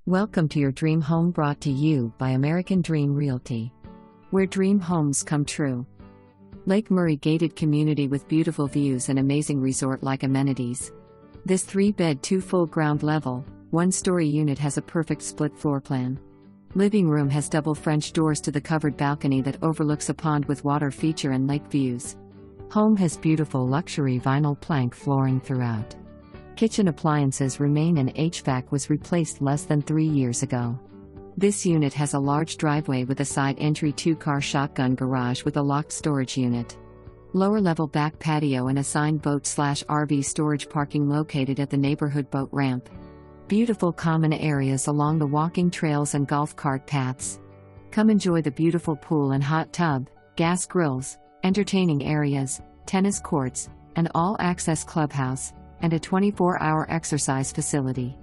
Welcome to your dream home, brought to you by American Dream Realty, where dream homes come true. Lake Murray gated community with beautiful views and amazing resort-like amenities. This 3-bed 2 full ground level, 1-story unit has a perfect split floor plan. Living room has double French doors to the covered balcony that overlooks a pond with water feature and lake views. Home has beautiful luxury vinyl plank flooring throughout. Kitchen appliances remain and HVAC was replaced less than 3 years ago. This unit has a large driveway with a side entry 2-car shotgun garage with a locked storage unit. Lower level back patio and assigned boat/RV storage parking located at the neighborhood boat ramp. Beautiful common areas along the walking trails and golf cart paths. Come enjoy the beautiful pool and hot tub, gas grills, entertaining areas, tennis courts, an all-access clubhouse, and a 24-hour exercise facility.